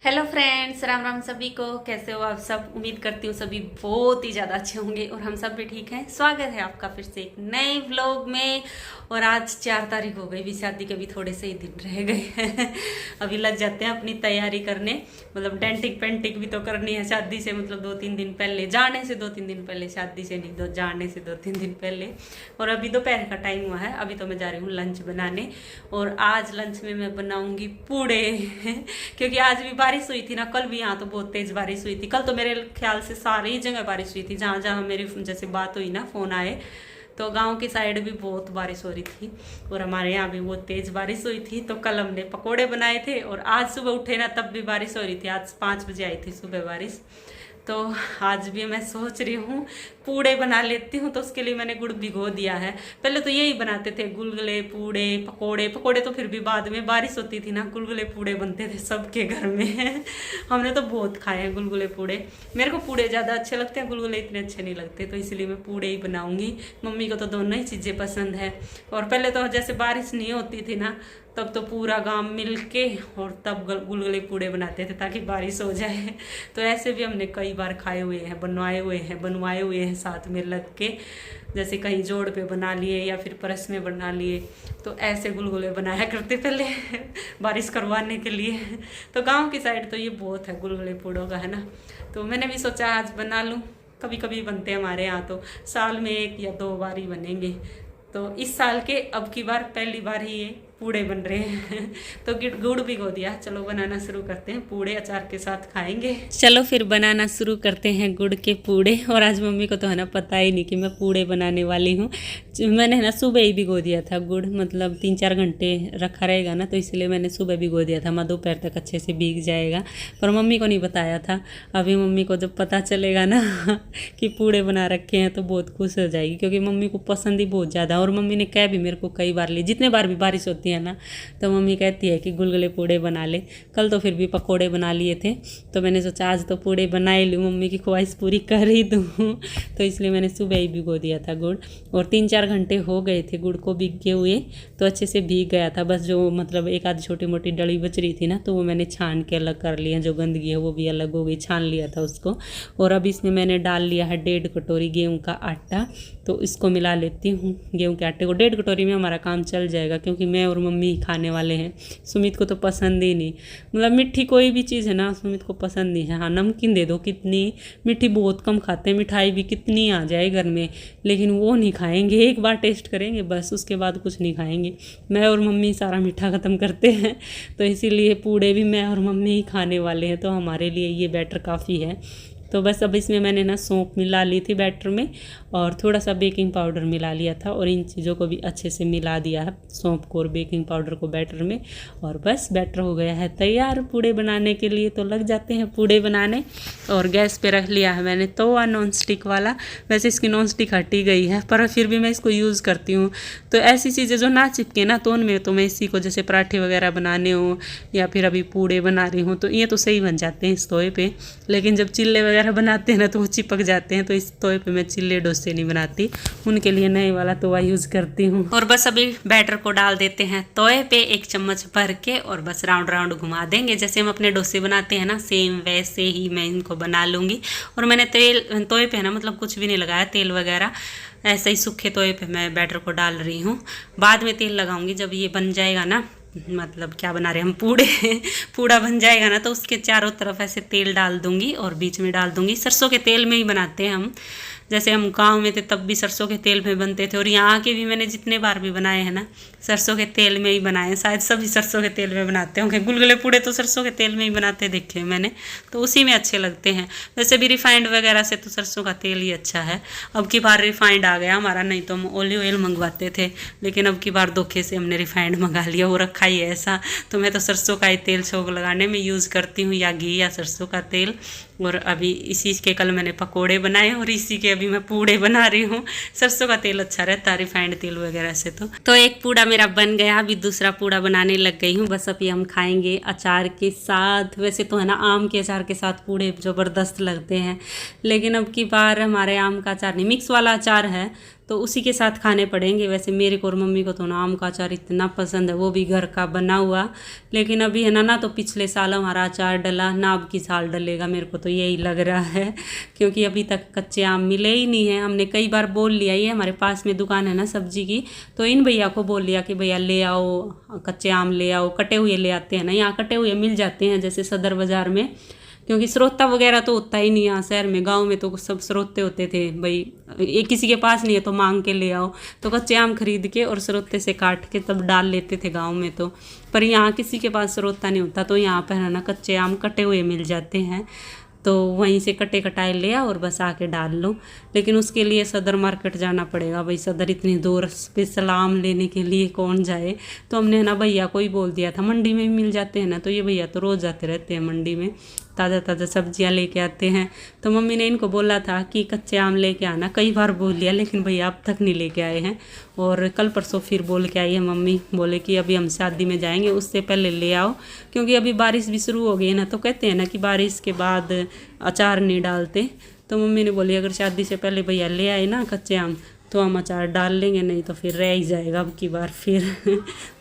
Hello friends, Ram Ram सभी को। कैसे हो आप सब? उम्मीद करती हूँ सभी बहुत ही ज़्यादा अच्छे होंगे और हम सब भी ठीक हैं। स्वागत है आपका फिर से एक नए व्लॉग में। और आज 4 तारीख हो गई, भी शादी के भी थोड़े से ही दिन रह गए हैं। अभी लग जाते हैं अपनी तैयारी करने, मतलब डेंटिक पेंटिक भी तो करनी है शादी से, मतलब 2-3 दिन पहले, जाने से 2-3 दिन पहले, शादी से नहीं, जाने से 2-3 दिन पहले। और अभी दोपहर का टाइम हुआ है, अभी तो मैं जा रही हूँ लंच बनाने। और आज लंच में मैं बनाऊंगी पूड़े क्योंकि आज भी बारिश हुई थी ना, कल भी यहाँ तो बहुत तेज बारिश हुई थी। कल तो मेरे ख्याल से सारी जगह बारिश हुई थी, जहाँ जहाँ मेरी जैसे बात हुई ना, फोन आए तो गांव की साइड भी बहुत बारिश हो रही थी और हमारे यहाँ भी बहुत तेज बारिश हुई थी। तो कल हमने पकोड़े बनाए थे और आज सुबह उठे ना तब भी बारिश हो रही थी। आज 5 बजे आई थी सुबह बारिश। तो आज भी मैं सोच रही हूँ पूड़े बना लेती हूँ, तो उसके लिए मैंने गुड़ भिगो दिया है। पहले तो यही बनाते थे, गुलगुले पूड़े पकोड़े। पकोड़े तो फिर भी बाद में, बारिश होती थी ना, गुलगुले पूड़े बनते थे सबके घर में। हमने तो बहुत खाए हैं गुलगुले पूड़े। मेरे को पूड़े ज़्यादा अच्छे लगते हैं, गुलगुले इतने अच्छे नहीं लगते, तो इसलिए मैं पूड़े ही बनाऊंगी। मम्मी को तो दोनों ही चीज़ें पसंद है। और पहले तो जैसे बारिश नहीं होती थी ना, तब तो पूरा गांव मिल के और तब गुलगुले पूड़े बनाते थे ताकि बारिश हो जाए। तो ऐसे भी हमने कई बार खाए हुए हैं, बनवाए हुए हैं साथ में लग के। जैसे कहीं जोड़ पे बना लिए या फिर परस में बना लिए, तो ऐसे गुलगुले बनाया करते पहले बारिश करवाने के लिए। तो गांव की साइड तो ये बहुत है गुलगुले पूड़ों का, है ना। तो मैंने भी सोचा आज बना लूँ। कभी कभी बनते हैं हमारे यहाँ, तो साल में 1 या 2 बार ही बनेंगे। तो इस साल के अब की बार पहली बार ही ये पूड़े बन रहे हैं। तो गुड़ भिगो दिया, चलो बनाना शुरू करते हैं। पूड़े अचार के साथ खाएंगे। चलो फिर बनाना शुरू करते हैं गुड़ के पूड़े। और आज मम्मी को तो है ना पता ही नहीं कि मैं पूड़े बनाने वाली हूँ। मैंने ना सुबह ही भिगो दिया था गुड़, मतलब 3-4 घंटे रखा रहेगा ना, तो इसलिए मैंने सुबह भिगो दिया था। मैं दोपहर तक अच्छे से भीग जाएगा, पर मम्मी को नहीं बताया था। अभी मम्मी को जब पता चलेगा ना कि पूड़े बना रखे हैं तो बहुत खुश हो जाएगी, क्योंकि मम्मी को पसंद ही बहुत ज़्यादा। और मम्मी ने कह भी मेरे को कई बार ली, जितने बार भी बारिश होती है ना, तो मम्मी कहती है कि गुलगुले पूड़े बना ले। कल तो फिर भी पकोड़े बना लिए थे, तो मैंने सोचा आज तो पूड़े बना ही लूँ, मम्मी की ख्वाहिश पूरी कर ही दूँ। तो इसलिए मैंने सुबह ही भिगो दिया था गुड़। और 3-4 घंटे हो गए थे गुड़ को भीगे हुए, तो अच्छे से भीग गया था। बस जो मतलब एक आध छोटी मोटी डली बच रही थी ना, तो वो मैंने छान के अलग कर लिया। जो गंदगी है वो भी अलग हो गई, छान लिया था उसको। और अब इसमें मैंने डाल लिया है 1.5 कटोरी गेहूँ का आटा। तो इसको मिला लेती हूँ गेहूँ के आटे को। 1.5 कटोरी में हमारा काम चल जाएगा, क्योंकि मैं और मम्मी ही खाने वाले हैं। सुमित को तो पसंद ही नहीं, मतलब मीठी कोई भी चीज़ है ना सुमित को पसंद नहीं है। हाँ, नमकीन दे दो, कितनी मीठी बहुत कम खाते हैं। मिठाई भी कितनी आ जाए घर में, लेकिन वो नहीं खाएंगे। एक बार टेस्ट करेंगे बस, उसके बाद कुछ नहीं खाएंगे। मैं और मम्मी सारा मीठा ख़त्म करते हैं, तो इसीलिए पूड़े भी मैं और मम्मी ही खाने वाले हैं, तो हमारे लिए ये बैटर काफ़ी है। तो बस अब इसमें मैंने ना सौंफ मिला ली थी बैटर में, और थोड़ा सा बेकिंग पाउडर मिला लिया था, और इन चीज़ों को भी अच्छे से मिला दिया है, सौंफ को और बेकिंग पाउडर को बैटर में। और बस बैटर हो गया है तैयार पूड़े बनाने के लिए। तो लग जाते हैं पूड़े बनाने। और गैस पे रख लिया है मैंने तवा नॉन स्टिक वाला। वैसे इसकी नॉन स्टिक हटी गई है, पर फिर भी मैं इसको यूज़ करती हूँ। तो ऐसी चीज़ें जो ना चिपके ना, तो उनमें तो मैं इसी को, जैसे पराठे वगैरह बनाने हो या फिर अभी पूड़े बना रही हूँ, तो ये तो सही बन जाते हैं इस तवे पे। लेकिन जब चिल्ले वगैरह बनाते हैं ना, तो वो चिपक जाते हैं। तो इस तवे पे मैं चिल्ले डोसे नहीं बनाती, उनके लिए नए वाला तवा यूज़ करती हूँ। और बस अभी बैटर को डाल देते हैं तवे पे 1 चम्मच भर के, और बस राउंड राउंड घुमा देंगे। जैसे हम अपने डोसे बनाते हैं ना, सेम वैसे ही मैं इनको बना लूँगी। और मैंने तेल तवे पे है ना, मतलब कुछ भी नहीं लगाया तेल वगैरह, ऐसे ही सूखे तवे पे मैं बैटर को डाल रही हूँ। बाद में तेल लगाऊंगी जब ये बन जाएगा ना, मतलब क्या बना रहे हैं हम, पूड़े पूड़ा बन जाएगा ना, तो उसके चारों तरफ ऐसे तेल डाल दूंगी और बीच में डाल दूंगी। सरसों के तेल में ही बनाते हैं हम। जैसे हम गांव में थे तब भी सरसों के तेल में बनते थे, और यहाँ के भी मैंने जितने बार भी बनाए हैं ना, सरसों के तेल में ही बनाए हैं। शायद सभी सरसों के तेल में बनाते होंगे। गुलगुले पूड़े तो सरसों के तेल में ही बनाते देखे मैंने, तो उसी में अच्छे लगते हैं। वैसे भी रिफाइंड वगैरह से तो सरसों का तेल ही अच्छा है। अब की बार रिफाइंड आ गया हमारा, नहीं तो हम ऑलिव ऑयल मंगवाते थे, लेकिन अब की बार धोखे से हमने रिफाइंड मंगा लिया। वो रखा ही है ऐसा, तो मैं तो सरसों का ही तेल छोंक लगाने में यूज़ करती हूँ, या घी या सरसों का तेल। और अभी इसी के कल मैंने पकोड़े बनाए, और इसी के अभी मैं पूड़े बना रही हूँ। सरसों का तेल अच्छा रहता है रिफाइंड तेल वगैरह से। तो एक पूड़ा मेरा बन गया, अभी दूसरा पूड़ा बनाने लग गई हूँ। बस अभी हम खाएंगे अचार के साथ। वैसे तो है ना, आम के अचार के साथ पूड़े ज़बरदस्त लगते हैं, लेकिन अब की बार हमारे आम का अचार नहीं, मिक्स वाला अचार है, तो उसी के साथ खाने पड़ेंगे। वैसे मेरे को और मम्मी को तो ना आम का अचार इतना पसंद है, वो भी घर का बना हुआ। लेकिन अभी है ना तो पिछले साल हमारा अचार डला ना, अब की साल डलेगा, मेरे को तो यही लग रहा है, क्योंकि अभी तक कच्चे आम मिले ही नहीं है। हमने कई बार बोल लिया, ये हमारे पास में दुकान है ना सब्जी की, तो इन भैया को बोल लिया कि भैया ले आओ कच्चे आम, ले आओ, कटे हुए ले आते हैं ना, यहाँ कटे हुए मिल जाते हैं जैसे सदर बाज़ार में, क्योंकि स्रोता वगैरह तो होता ही नहीं यहाँ शहर में। गांव में तो सब स्रोते होते थे भाई, एक किसी के पास नहीं है तो मांग के ले आओ, तो कच्चे आम खरीद के और स्रोते से काट के तब डाल लेते थे गांव में तो। पर यहाँ किसी के पास स्रोता नहीं होता, तो यहाँ पर है ना कच्चे आम कटे हुए मिल जाते हैं, तो वहीं से कटे कटाए ले आओ और बस आके डाल लो। लेकिन उसके लिए सदर मार्केट जाना पड़ेगा भाई, सदर इतनी दूर स्पेशल आम लेने के लिए कौन जाए। तो हमने ना भैया को ही बोल दिया था, मंडी में भी मिल जाते हैं ना, तो ये भैया तो रोज़ जाते रहते हैं मंडी में, ताज़ा ताज़ा सब्जियां लेके आते हैं। तो मम्मी ने इनको बोला था कि कच्चे आम लेके आना, कई बार बोल लिया लेकिन भैया अब तक नहीं लेके आए हैं। और कल परसों फिर बोल के आई है मम्मी, बोले कि अभी हम शादी में जाएंगे उससे पहले ले आओ, क्योंकि अभी बारिश भी शुरू हो गई है ना, तो कहते हैं ना कि बारिश के बाद अचार नहीं डालते। तो मम्मी ने बोली अगर शादी से पहले भैया ले आए ना कच्चे आम तो हम अचार डाल लेंगे, नहीं तो फिर रह ही जाएगा अब की बार फिर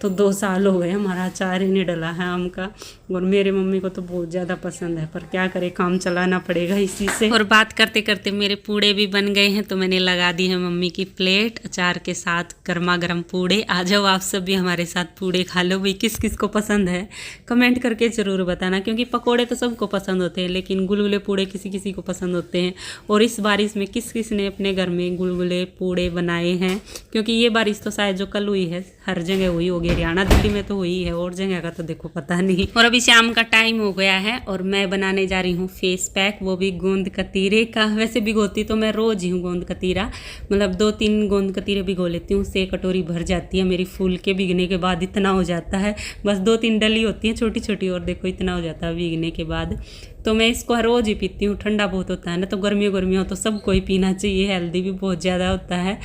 तो 2 साल हो गए हमारा अचार ही नहीं डला है आम का। और मेरे मम्मी को तो बहुत ज़्यादा पसंद है, पर क्या करे, काम चलाना पड़ेगा इसी से। और बात करते करते मेरे पूड़े भी बन गए हैं, तो मैंने लगा दी है मम्मी की प्लेट अचार के साथ, गर्मा गर्म पूड़े। आ जाओ आप सब भी हमारे साथ पूड़े खा लो भाई। किस किस को पसंद है कमेंट करके ज़रूर बताना, क्योंकि पकौड़े तो सबको पसंद होते हैं लेकिन गुलगुले पूड़े किसी किसी को पसंद होते हैं। और इस बारिश में किस किस ने अपने घर में गुलगुले पूड़े बनाए हैं, क्योंकि ये बारिश तो शायद जो कल हुई है हर जगह हुई होगी, हरियाणा दिल्ली में तो हुई है, और जगह का तो देखो पता नहीं। और अभी शाम का टाइम हो गया है और मैं बनाने जा रही हूँ फेस पैक, वो भी गोंद कतीरे का। वैसे भिगोती तो मैं रोज ही हूँ गोंद कतीरा, मतलब 2-3 गोंद कतीरे भिगो लेती हूँ, उससे कटोरी भर जाती है मेरी फूल के। भीगने के बाद इतना हो जाता है, बस 2-3 डली होती हैं छोटी छोटी, और देखो इतना हो जाता है भीगने के बाद। तो मैं इसको रोज़ ही पीती हूँ, ठंडा बहुत होता है ना, तो गर्मियों तो सबको ही पीना चाहिए, हेल्दी भी बहुत ज़्यादा होता है।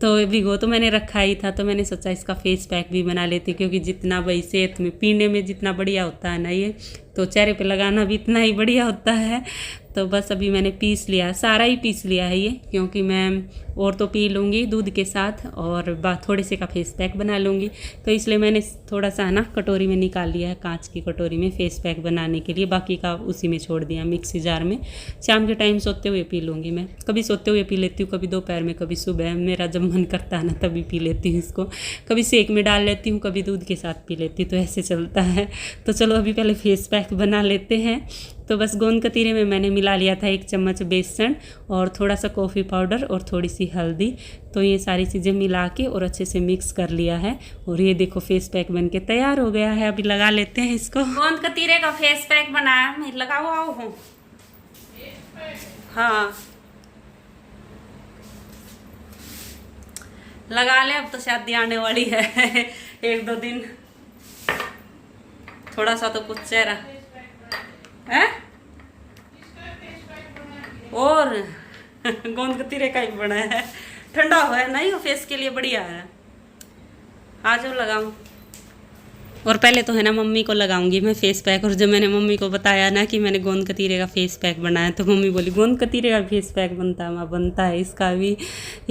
तो भिगो तो मैंने रखा ही था, तो मैंने सोचा इसका फेस पैक भी बना लेती, क्योंकि जितना भाई सेहत में पीने में जितना बढ़िया होता है ना ये, तो चेहरे पे लगाना भी इतना ही बढ़िया होता है। तो बस अभी मैंने पीस लिया, सारा ही पीस लिया है ये, क्योंकि मैं और तो पी लूँगी दूध के साथ और थोड़े से का फेस पैक बना लूँगी, तो इसलिए मैंने थोड़ा सा ना कटोरी में निकाल लिया है, कांच की कटोरी में फेस पैक बनाने के लिए। बाकी का उसी में छोड़ दिया मिक्सी जार में। शाम के टाइम सोते हुए पी लूँगी मैं, कभी सोते हुए पी लेती हूँ, कभी दोपहर में, कभी सुबह, मेरा जब मन करता है ना तभी पी लेती हूँ इसको। कभी सेक में डाल लेती हूँ, कभी दूध के साथ पी लेती हूँ, तो ऐसे चलता है। तो चलो अभी पहले फेस पैक बना लेते हैं। तो बस गोंद कतीरे में मैंने मिला लिया था 1 चम्मच बेसन और थोड़ा सा कॉफ़ी पाउडर और थोड़ी सी हल्दी। तो ये सारी चीज़ें मिला के और अच्छे से मिक्स कर लिया है, और ये देखो फेस पैक बन के तैयार हो गया है। अभी लगा लेते हैं इसको। गोंद कतीरे का फेस पैक बनाया, मैं लगाओ आओ हूँ। हाँ लगा ले, अब तो शादी आने वाली है 1-2 दिन, थोड़ा सा तो कुछ चेहरा है और गोंद कतीरे का ही बना है, ठंडा हुआ है नहीं, वो फेस के लिए बढ़िया है। आ जाओ लगाऊं। और पहले तो है ना मम्मी को लगाऊंगी मैं फेस पैक। और जब मैंने मम्मी को बताया ना कि मैंने गोंद कतीरे का फेस पैक बनाया, तो मम्मी बोली गोंद कतीरे का फेस पैक बनता है? माँ बनता है इसका भी,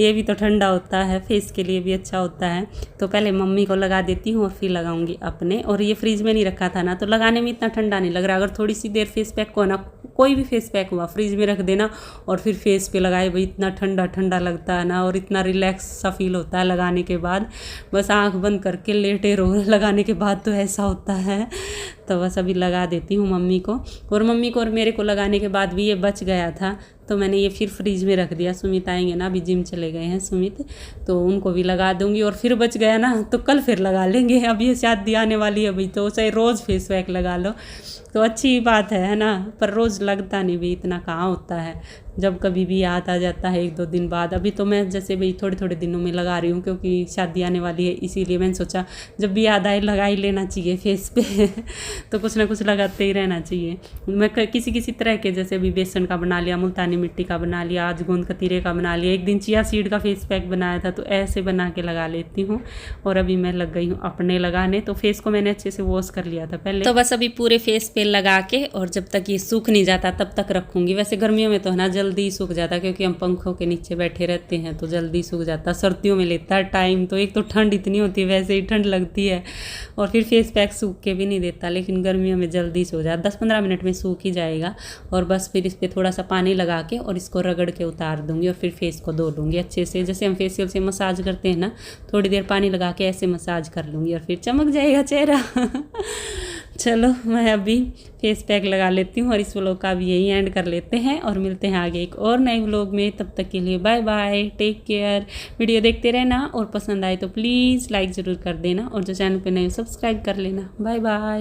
ये भी तो ठंडा होता है, फेस के लिए भी अच्छा होता है। तो पहले मम्मी को लगा देती हूँ और फिर लगाऊंगी अपने। और ये फ्रिज में नहीं रखा था ना, तो लगाने में इतना ठंडा नहीं लग रहा। अगर थोड़ी सी देर फेस पैक को ना, कोई भी फेस पैक हुआ फ्रिज में रख देना और फिर फेस पे लगाए, भाई इतना ठंडा ठंडा लगता है ना, और इतना रिलैक्स सा फील होता है लगाने के बाद। बस आंख बंद करके लेटे रहो लगाने के बाद, तो ऐसा होता है। तो बस अभी लगा देती हूँ मम्मी को। और मम्मी को और मेरे को लगाने के बाद भी ये बच गया था, तो मैंने ये फिर फ्रिज में रख दिया। सुमित आएंगे ना, अभी जिम चले गए हैं सुमित, तो उनको भी लगा दूंगी। और फिर बच गया ना तो कल फिर लगा लेंगे। अब ये शादी आने वाली है भाई, तो चाहे रोज़ फेस पैक लगा लो तो अच्छी बात है ना, पर रोज़ लगता नहीं भाई, इतना कहाँ होता है, जब कभी भी याद आ जाता है 1-2 दिन बाद। अभी तो मैं जैसे भाई थोड़े थोड़े दिनों में लगा रही हूँ, क्योंकि शादी आने वाली है, इसीलिए मैंने सोचा जब भी याद आए लगा ही लेना चाहिए फेस पे तो कुछ ना कुछ लगाते ही रहना चाहिए। मैं किसी तरह के, जैसे अभी बेसन का बना लिया, मुल्तानी मिट्टी का बना लिया, आज गोंद कतीरे का बना लिया, एक दिन चिया सीड का फेस पैक बनाया था, तो ऐसे बना के लगा लेती हूँ। और अभी मैं लग गई हूँ अपने लगाने। तो फेस को मैंने अच्छे से वॉश कर लिया था पहले, तो बस अभी पूरे फेस पे लगा के, और जब तक ये सूख नहीं जाता तब तक रखूँगी। वैसे गर्मियों में तो है ना जल्दी ही सूख जाता, क्योंकि हम पंखों के नीचे बैठे रहते हैं तो जल्दी सूख जाता। सर्दियों में लेता है टाइम, तो एक तो ठंड इतनी होती है, वैसे ही ठंड लगती है, और फिर फेस पैक सूख के भी नहीं देता। लेकिन गर्मियों में जल्दी सूख जाता, 10-15 मिनट में सूख ही जाएगा। और बस फिर इस पर थोड़ा सा पानी लगा के और इसको रगड़ के उतार दूँगी और फिर फेस को धो लूँगी अच्छे से। जैसे हम फेशियल से मसाज करते हैं ना, थोड़ी देर पानी लगा के ऐसे मसाज कर लूँगी और फिर चमक जाएगा चेहरा। चलो मैं अभी फेस पैक लगा लेती हूँ और इस व्लॉग का भी यही एंड कर लेते हैं, और मिलते हैं आगे एक और नए व्लॉग में। तब तक के लिए bye bye, take care. Video देखते रहना, और पसंद आए तो प्लीज़ लाइक ज़रूर कर देना, और जो चैनल पे नए सब्सक्राइब कर लेना। Bye bye.